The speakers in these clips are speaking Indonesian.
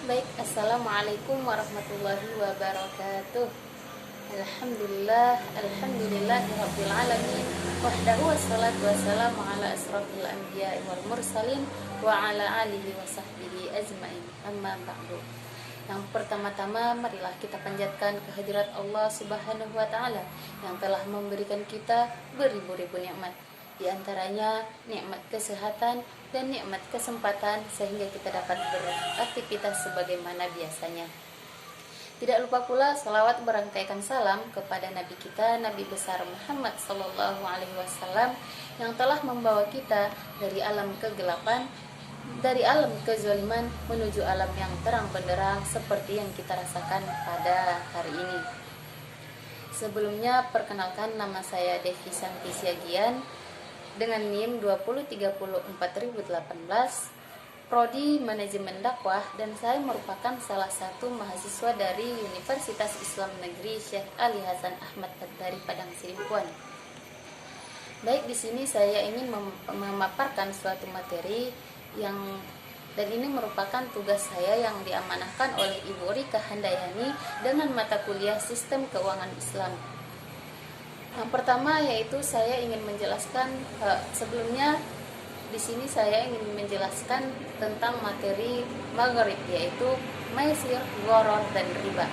Baik, Assalamualaikum warahmatullahi wabarakatuh. Alhamdulillahirabbil alamin. Wahdahu wassalatu wassalamu ala asrofil anbiya'i wal mursalin wa ala alihi wa sahbihi ajmain. Amma ba'du. Yang pertama-tama, marilah kita panjatkan kehadirat Allah Subhanahu wa taala yang telah memberikan kita beribu-ribu nikmat. Di antaranya nikmat kesehatan dan nikmat kesempatan sehingga kita dapat beraktivitas sebagaimana biasanya. Tidak lupa pula salawat berangkaikan salam kepada Nabi kita, Nabi besar Muhammad Sallallahu Alaihi Wasallam yang telah membawa kita dari alam kegelapan, dari alam kezaliman menuju alam yang terang benderang seperti yang kita rasakan pada hari ini. Sebelumnya perkenalkan, nama saya Devi Santi Siagian dengan NIM 203404018, Prodi Manajemen Dakwah, dan saya merupakan salah satu mahasiswa dari Universitas Islam Negeri Syekh Ali Hasan Ahmad dari Padang Sidimpuan. Baik, di sini saya ingin memaparkan suatu materi dan ini merupakan tugas saya yang diamanahkan oleh Ibu Rika Handayani dengan mata kuliah Sistem Keuangan Islam. Yang pertama yaitu saya ingin menjelaskan sebelumnya di sini saya ingin menjelaskan tentang materi maghrib, yaitu maisir, gharar, dan riba.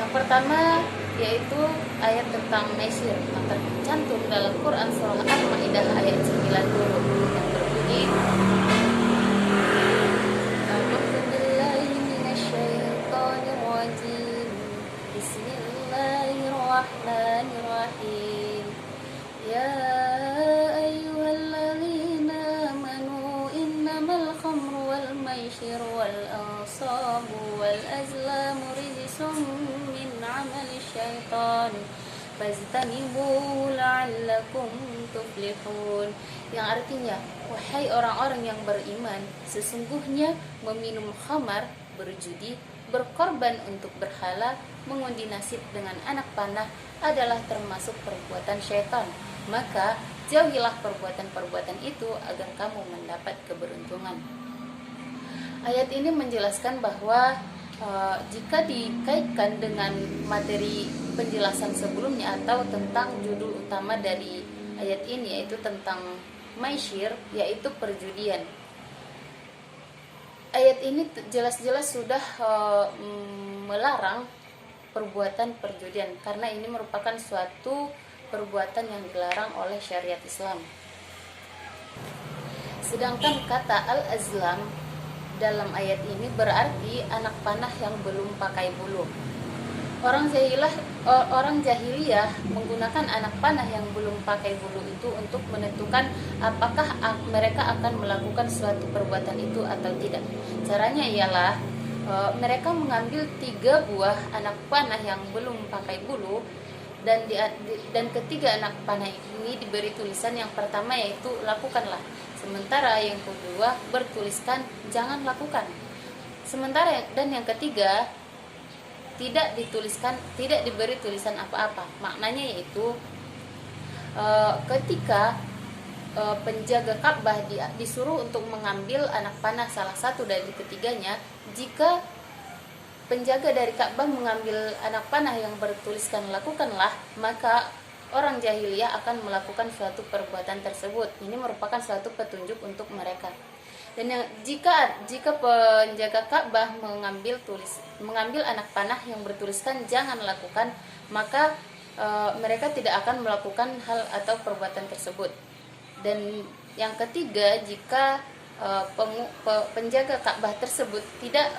Yang pertama yaitu ayat tentang maisir yang tercantum dalam Quran surah Al-Maidah ayat 90 yang berbunyi, Bismillahirrahmanirrahim. Ya ayyuhalladzina amanu innamal khamru wal maisir wal ansabu wal azlamu rijsum min 'amali syaitan fajtanibuhu la'allakum tuflihun. Yang artinya, wahai orang-orang yang beriman, sesungguhnya meminum khamar, berjudi, berkorban untuk berhala, mengundi nasib dengan anak panah adalah termasuk perbuatan syaitan. Maka jauhilah perbuatan-perbuatan itu agar kamu mendapat keberuntungan. Ayat ini menjelaskan bahwa jika dikaitkan dengan materi penjelasan sebelumnya atau tentang judul utama dari ayat ini, yaitu tentang maisir, yaitu perjudian. Ayat ini jelas-jelas sudah melarang perbuatan perjudian karena ini merupakan suatu perbuatan yang dilarang oleh syariat Islam. Sedangkan kata al-azlam dalam ayat ini berarti anak panah yang belum pakai bulu. Orang jahiliyah menggunakan anak panah yang belum pakai bulu itu untuk menentukan apakah mereka akan melakukan suatu perbuatan itu atau tidak. Caranya ialah mereka mengambil 3 buah anak panah yang belum pakai bulu, dan ketiga anak panah ini diberi tulisan yang pertama yaitu lakukanlah, sementara yang kedua bertuliskan jangan lakukan, sementara dan yang ketiga tidak diberi tulisan apa-apa. Maknanya yaitu ketika penjaga Ka'bah disuruh untuk mengambil anak panah salah satu dari ketiganya, jika penjaga dari Ka'bah mengambil anak panah yang bertuliskan lakukanlah, maka orang jahiliyah akan melakukan suatu perbuatan tersebut. Ini merupakan suatu petunjuk untuk mereka. Dan jika penjaga Ka'bah mengambil anak panah yang bertuliskan jangan lakukan, maka mereka tidak akan melakukan hal atau perbuatan tersebut. Dan yang ketiga, jika penjaga Ka'bah tersebut tidak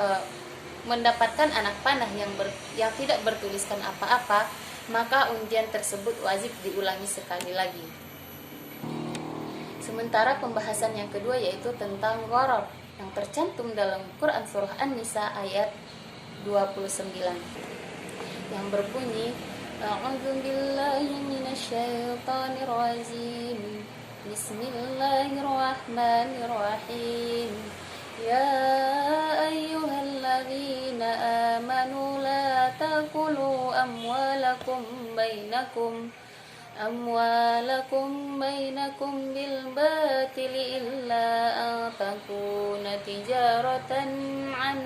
mendapatkan anak panah yang tidak bertuliskan apa-apa, maka undian tersebut wajib diulangi sekali lagi. Sementara pembahasan yang kedua yaitu tentang gharar yang tercantum dalam Quran surah An-Nisa ayat 29 yang berbunyi, A'udzubillahi minasyaitonirrajim. Bismillahirrahmanirrahim. Ya ayyuhalladzina amanu la ta'kulu amwalakum bainakum bil batili illa an takuna tijaratan an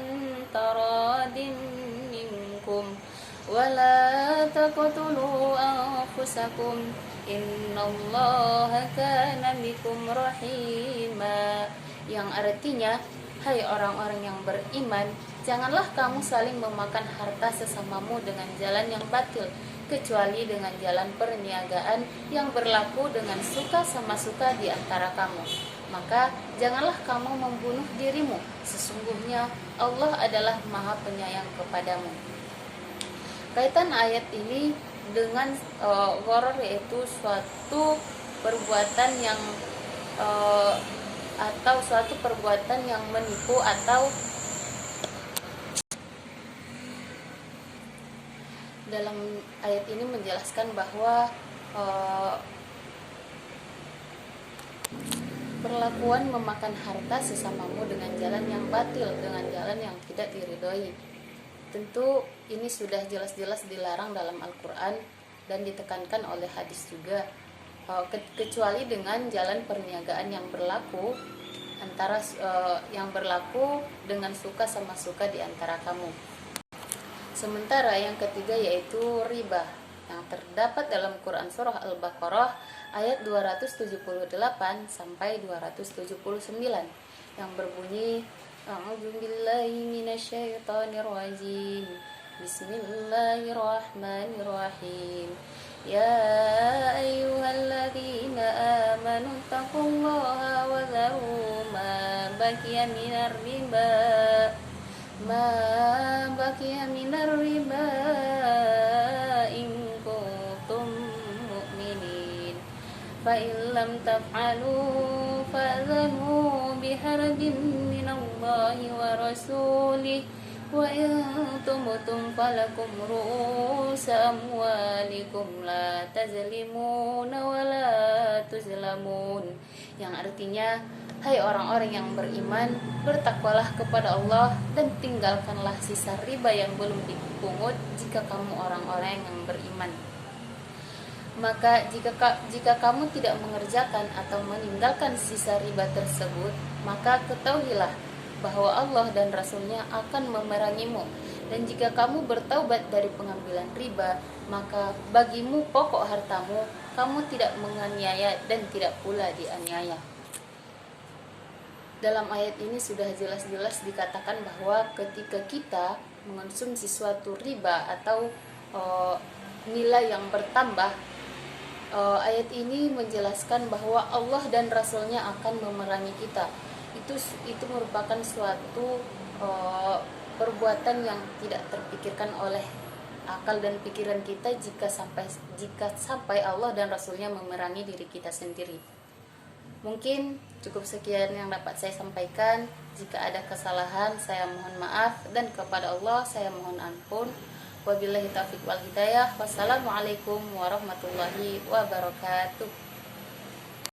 wala taqtulu anfusakum innallaha kana bikum rahima, yang artinya, hai orang-orang yang beriman, janganlah kamu saling memakan harta sesamamu dengan jalan yang batil, kecuali dengan jalan perniagaan yang berlaku dengan suka sama suka di antara kamu. Maka janganlah kamu membunuh dirimu, sesungguhnya Allah adalah Maha Penyayang kepadamu. Kaitan ayat ini dengan gharar, yaitu suatu perbuatan yang atau suatu perbuatan yang menipu, atau dalam ayat ini menjelaskan bahwa perlakuan memakan harta sesamamu dengan jalan yang batil, dengan jalan yang tidak diridhoi. Tentu ini sudah jelas-jelas dilarang dalam Al-Quran dan ditekankan oleh hadis juga, kecuali dengan jalan perniagaan yang berlaku dengan suka sama suka di antara kamu. Sementara yang ketiga yaitu riba, yang terdapat dalam Quran surah Al-Baqarah ayat 278 sampai 279 yang berbunyi, A'udzubillahi minasyaitonirrajim. Bismillahirrahmanirrahim. Ya ayyuhalladzina amanu taqullaha wa dharu ma baqiya minar riba in kuntum mu'minin. Fa in lam taf'alu fa'zanu biharbin minallahi wa rasulih wa in tumtum falakum ru'usa amwalikum la tazlimuna wa la tuzlamun, yang artinya, hai orang-orang yang beriman, bertakwalah kepada Allah dan tinggalkanlah sisa riba yang belum dipungut jika kamu orang-orang yang beriman. Maka jika kamu tidak mengerjakan atau meninggalkan sisa riba tersebut, maka ketahuilah bahwa Allah dan Rasul-Nya akan memerangimu. Dan jika kamu bertaubat dari pengambilan riba, maka bagimu pokok hartamu, kamu tidak menganiaya dan tidak pula dianiaya. Dalam ayat ini sudah jelas-jelas dikatakan bahwa ketika kita mengonsumsi suatu riba atau nilai yang bertambah, ayat ini menjelaskan bahwa Allah dan Rasul-Nya akan memerangi kita. Itu merupakan suatu perbuatan yang tidak terpikirkan oleh akal dan pikiran kita jika sampai Allah dan Rasul-Nya memerangi diri kita sendiri. Mungkin cukup sekian yang dapat saya sampaikan. Jika ada kesalahan, saya mohon maaf, dan kepada Allah saya mohon ampun. Wabillahi taufiq wal hidayah. Wassalamualaikum warahmatullahi wabarakatuh.